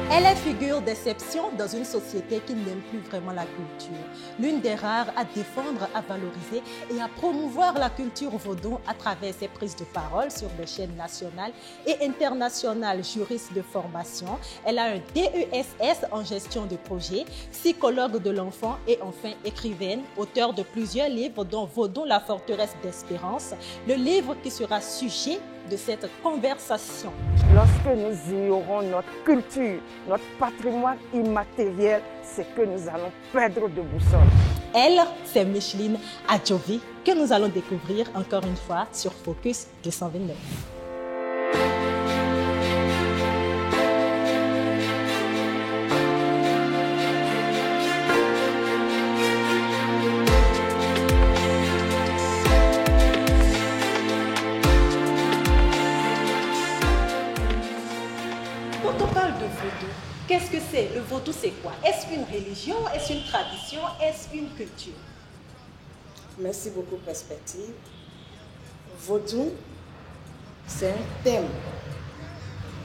Elle est figure d'exception dans une société qui n'aime plus vraiment la culture. L'une des rares à défendre, à valoriser et à promouvoir la culture vaudou à travers ses prises de parole sur les chaînes nationales et internationales. Juriste de formation, elle a un DESS en gestion de projet, psychologue de l'enfant et enfin écrivaine, auteure de plusieurs livres dont Vaudou, la forteresse d'espérance, le livre qui sera sujet de cette conversation. Lorsque nous ignorons notre culture, notre patrimoine immatériel, c'est que nous allons perdre de boussole. Elle, c'est Micheline Adjovi, que nous allons découvrir encore une fois sur Focus 229. Quand on parle de vaudou, qu'est-ce que c'est? Le vaudou, c'est quoi? Est-ce une religion? Est-ce une tradition? Est-ce une culture? Merci beaucoup, Perspective. Vaudou, c'est un thème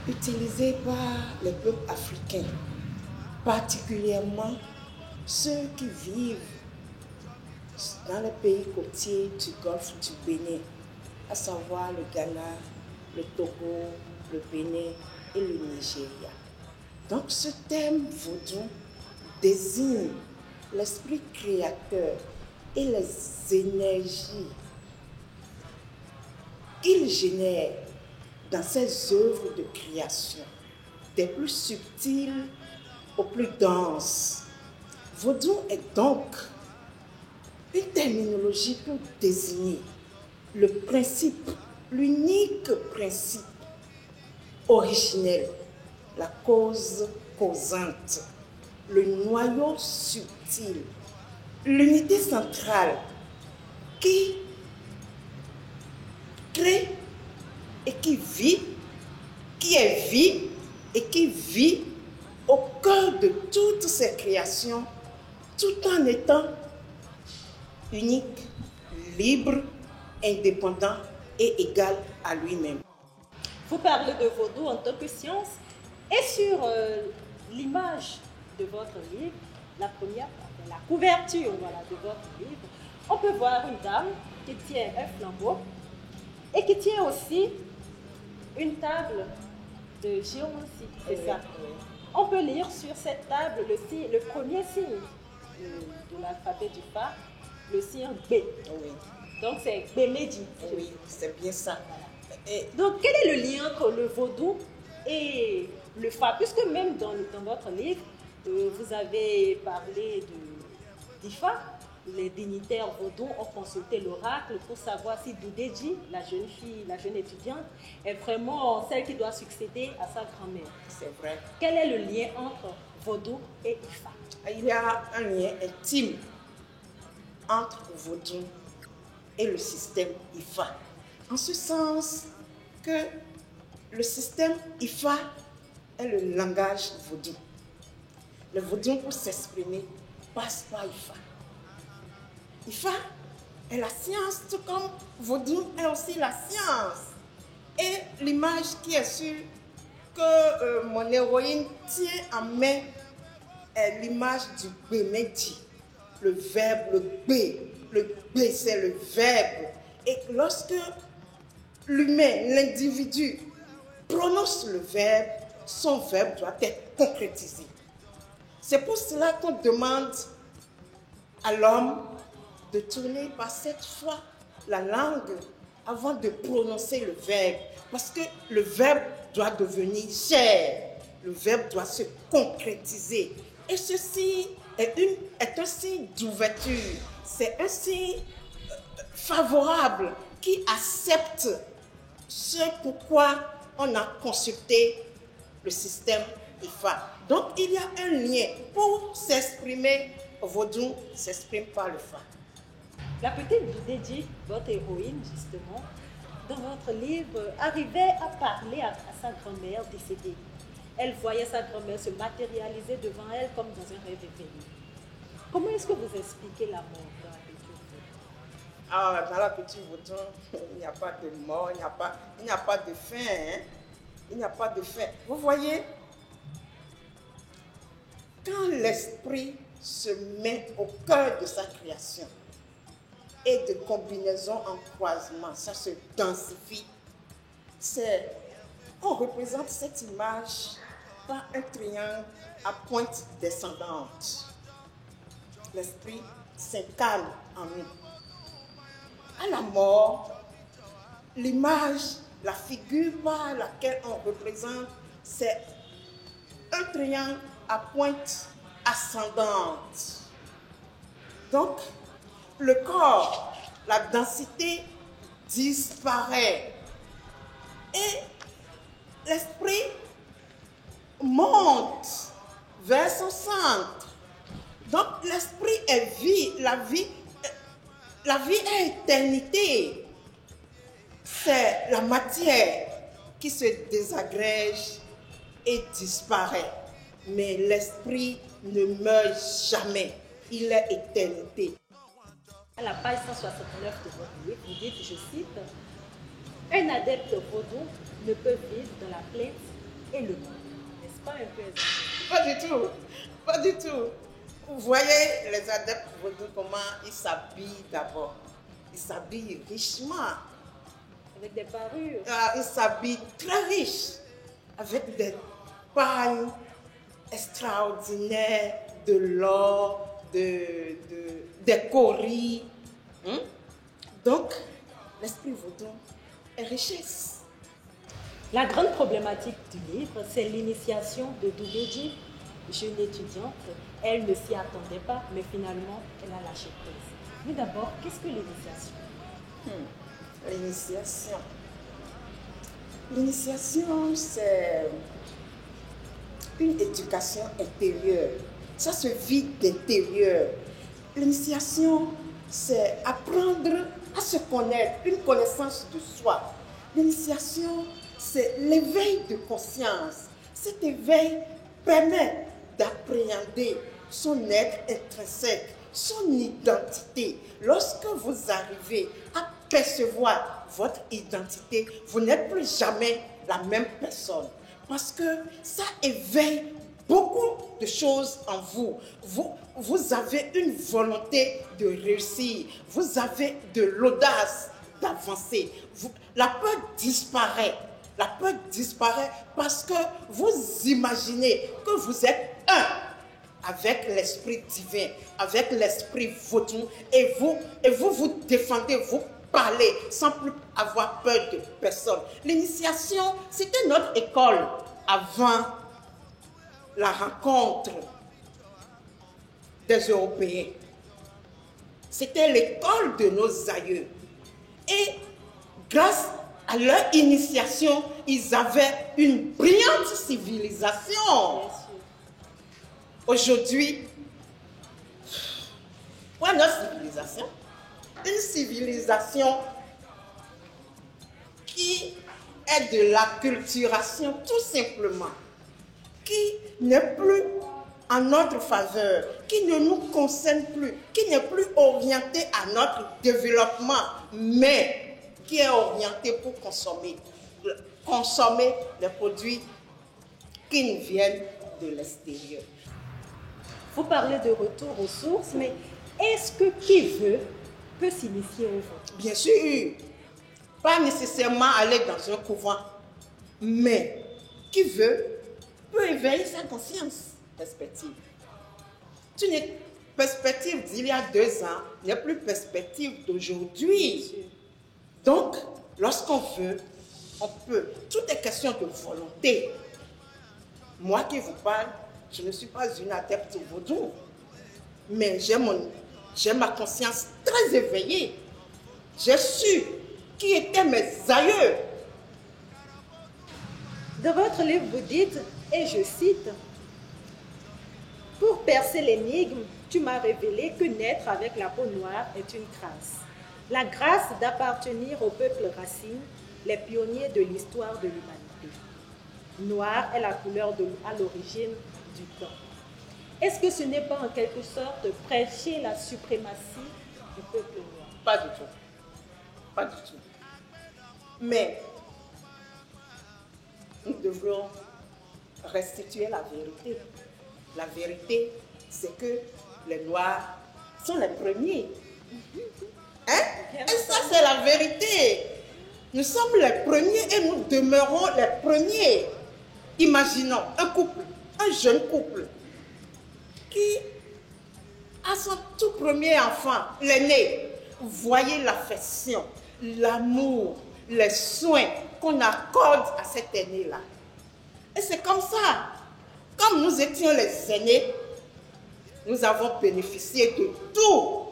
utilisé par les peuples africains, particulièrement ceux qui vivent dans les pays côtiers du golfe du Bénin, à savoir le Ghana, le Togo, le Bénin et le Nigeria. Donc ce thème vaudou désigne l'esprit créateur et les énergies qu'il génère dans ses œuvres de création, des plus subtiles aux plus denses. Vaudou est donc une terminologie pour désigner le principe, l'unique principe originel, la cause causante, le noyau subtil, l'unité centrale qui crée et qui vit, qui est vie et qui vit au cœur de toutes ces créations, tout en étant unique, libre, indépendant et égal à lui-même. Vous parlez de vaudou en tant que science et sur l'image de votre livre, la première, la couverture de votre livre, on peut voir une dame qui tient un flambeau et qui tient aussi une table de géomancie, c'est ça. On peut lire sur cette table le premier signe de l'alphabet du Fa, le signe B. Oui. Donc c'est Bémédi. Oui, c'est bien ça. Et donc quel est le lien entre le vaudou et le Fa? Puisque même dans votre livre, vous avez parlé d'Ifa. Les dignitaires vaudous ont consulté l'oracle pour savoir si Doudéji, la jeune fille, la jeune étudiante, est vraiment celle qui doit succéder à sa grand-mère. c'est vrai. Quel est le lien entre vaudou et Ifa? Il y a un lien intime entre vaudou et le système IFA. En ce sens que le système IFA est le langage vaudou. Le vaudou, pour s'exprimer, passe par IFA. IFA est la science, tout comme vaudou est aussi la science. Et l'image qui est sur que mon héroïne tient en main est l'image du Bémédi, le verbe, le B. Le B, c'est le verbe. Et lorsque l'humain, l'individu, prononce le verbe, son verbe doit être concrétisé. C'est pour cela qu'on demande à l'homme de tourner par cette fois la langue avant de prononcer le verbe. Parce que le verbe doit devenir chair. Le verbe doit se concrétiser. Et ceci est un signe d'ouverture. C'est un signe favorable qui accepte ce pourquoi on a consulté le système IFA. Donc il y a un lien. Pour s'exprimer, vaudou s'exprime par le Fa. La petite Doudéji, votre héroïne justement, dans votre livre, arrivait à parler à sa grand-mère décédée. Elle voyait sa grand-mère se matérialiser devant elle comme dans un rêve éveillé. Comment est-ce que vous expliquez la mort dans la culture vaudou? Dans la culture vaudou, il n'y a pas de mort, il n'y a pas de fin. Hein? Il n'y a pas de fin. Vous voyez, quand l'esprit se met au cœur de sa création et de combinaison en croisement, ça se densifie. On représente cette image par un triangle à pointe descendante. L'esprit s'incarne en nous. À la mort, l'image, la figure par laquelle on représente, c'est un triangle à pointe ascendante. Donc, le corps, la densité disparaît et l'esprit monte vers son centre. Donc, l'esprit est vie, la vie est éternité. C'est la matière qui se désagrège et disparaît. Mais l'esprit ne meurt jamais. Il est éternité. À la page 169 de votre livre, vous dites, je cite, « Un adepte vaudou ne peut vivre dans la plainte et le mal. » N'est-ce pas un peu exact? Pas du tout. Pas du tout. Vous voyez les adeptes vaudous, comment ils s'habillent d'abord. Ils s'habillent richement. Avec des parures. Ils s'habillent très riches. Avec des pagnes extraordinaires, de l'or, des cauris. Donc, l'esprit vaudou est richesse. La grande problématique du livre, c'est l'initiation de Doubedji, jeune étudiante. Elle ne s'y attendait pas, mais finalement, elle a lâché prise. Mais d'abord, qu'est-ce que l'initiation? L'initiation. L'initiation, c'est une éducation intérieure. Ça se vit d'intérieur. L'initiation, c'est apprendre à se connaître, une connaissance de soi. L'initiation, c'est l'éveil de conscience. Cet éveil permet d'appréhender son être intrinsèque, son identité. Lorsque vous arrivez à percevoir votre identité, vous n'êtes plus jamais la même personne. Parce que ça éveille beaucoup de choses en vous. Vous avez une volonté de réussir. Vous avez de l'audace d'avancer. La peur disparaît. La peur disparaît parce que vous imaginez que vous êtes un avec l'esprit divin, avec l'esprit vaudou, et vous vous défendez, vous parlez sans plus avoir peur de personne. L'initiation, c'était notre école avant la rencontre des Européens. C'était l'école de nos aïeux. Et grâce à leur initiation, ils avaient une brillante civilisation. Aujourd'hui, quoi notre civilisation? Une civilisation qui est de l'acculturation tout simplement, qui n'est plus en notre faveur, qui ne nous concerne plus, qui n'est plus orientée à notre développement, mais qui est orientée pour consommer les produits qui nous viennent de l'extérieur. Vous parlez de retour aux sources, mais est-ce que qui veut peut s'initier au vote? Bien sûr, pas nécessairement aller dans un couvent, mais qui veut peut éveiller sa conscience. Perspective. Perspective d'il y a 2 ans n'est plus perspective d'aujourd'hui. Donc, lorsqu'on veut, on peut. Tout est question de volonté. Moi qui vous parle, je ne suis pas une adepte vaudou, mais j'ai ma conscience très éveillée. J'ai su qui étaient mes aïeux. Dans votre livre, vous dites, et je cite, « Pour percer l'énigme, tu m'as révélé que naître avec la peau noire est une grâce. La grâce d'appartenir au peuple racine, les pionniers de l'histoire de l'humanité. Noir est la couleur à l'origine du temps. » Est-ce que ce n'est pas en quelque sorte prêcher la suprématie du peuple noir? Pas du tout. Pas du tout. Mais nous devons restituer la vérité. La vérité, c'est que les Noirs sont les premiers. Hein? Et ça, c'est la vérité. Nous sommes les premiers et nous demeurons les premiers. Imaginons un couple, un jeune couple, qui a son tout premier enfant, l'aîné. Voyez l'affection, l'amour, les soins qu'on accorde à cet aîné-là. Et c'est comme ça. Comme nous étions les aînés, nous avons bénéficié de tout.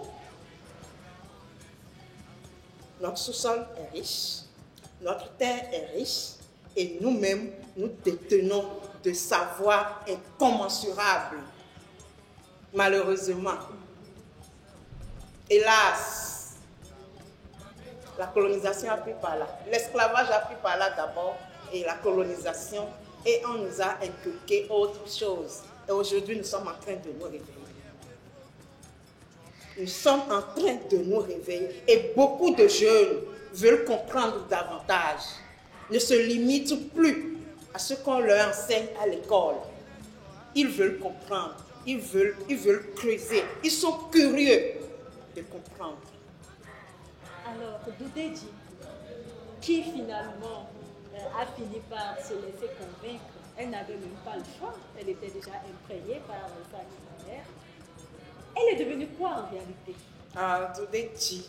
Notre sous-sol est riche, notre terre est riche, et nous-mêmes, nous détenons de savoirs incommensurables. Malheureusement, hélas, la colonisation a pris par là. L'esclavage a pris par là d'abord, et la colonisation, et on nous a inculqué autre chose. Et aujourd'hui, nous sommes en train de nous réveiller. Nous sommes en train de nous réveiller. Et beaucoup de jeunes veulent comprendre davantage. Ne se limitent plus à ce qu'on leur enseigne à l'école. Ils veulent comprendre. Ils veulent creuser. Ils sont curieux de comprendre. Alors, Doudéji, qui finalement a fini par se laisser convaincre, elle n'avait même pas le choix, elle était déjà imprégnée par sa mère. Elle est devenue quoi en réalité? Ah, Doudéji.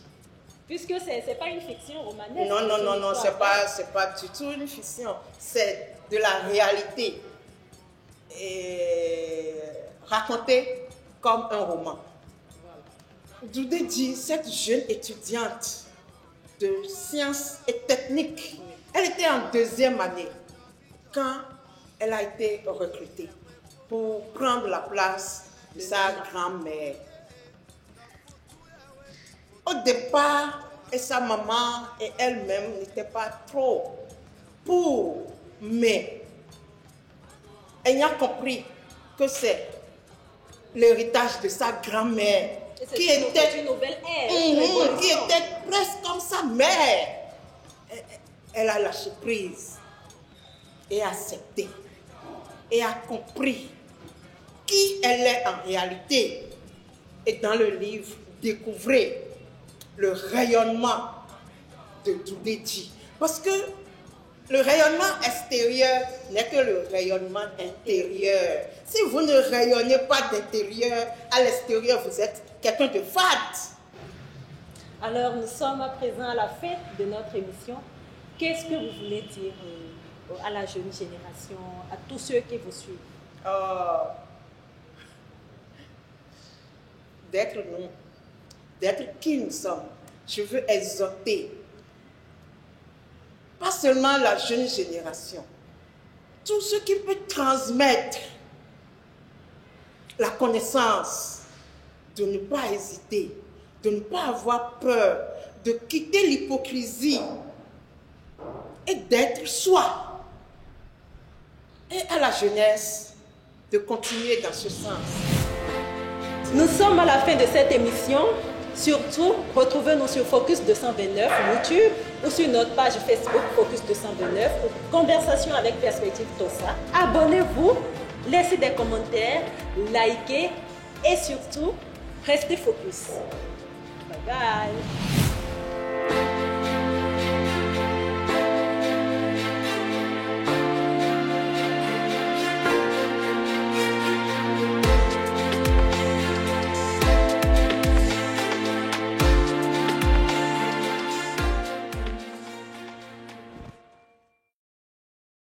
Puisque ce n'est pas une fiction romanesque. Non, c'est pas du tout une fiction. C'est de la réalité. Et racontée comme un roman. Voilà. Doudéji, cette jeune étudiante de sciences et techniques, elle était en 2e année quand elle a été recrutée pour prendre la place de sa grand-mère. Au départ, et sa maman et elle-même n'étaient pas trop pour, mais elle a compris que c'est l'héritage de sa grand-mère qui était une nouvelle ère, qui était presque comme sa mère. Elle a lâché prise et accepté et a compris qui elle est en réalité. Et dans le livre, découvrez le rayonnement de Doudéji. Parce que le rayonnement extérieur n'est que le rayonnement intérieur. Si vous ne rayonnez pas d'intérieur, à l'extérieur, vous êtes quelqu'un de fade. Alors, nous sommes à présent à la fin de notre émission. Qu'est-ce que vous voulez dire à la jeune génération, à tous ceux qui vous suivent? D'être nous, d'être qui nous sommes. Je veux exhorter, pas seulement la jeune génération, tout ce qui peut transmettre la connaissance, de ne pas hésiter, de ne pas avoir peur, de quitter l'hypocrisie et d'être soi. Et à la jeunesse, de continuer dans ce sens. Nous sommes à la fin de cette émission. Surtout, retrouvez-nous sur Focus 229 YouTube ou sur notre page Facebook Focus 229 pour Conversation avec Perspective Tossa. Abonnez-vous, laissez des commentaires, likez et surtout, restez focus. Bye bye.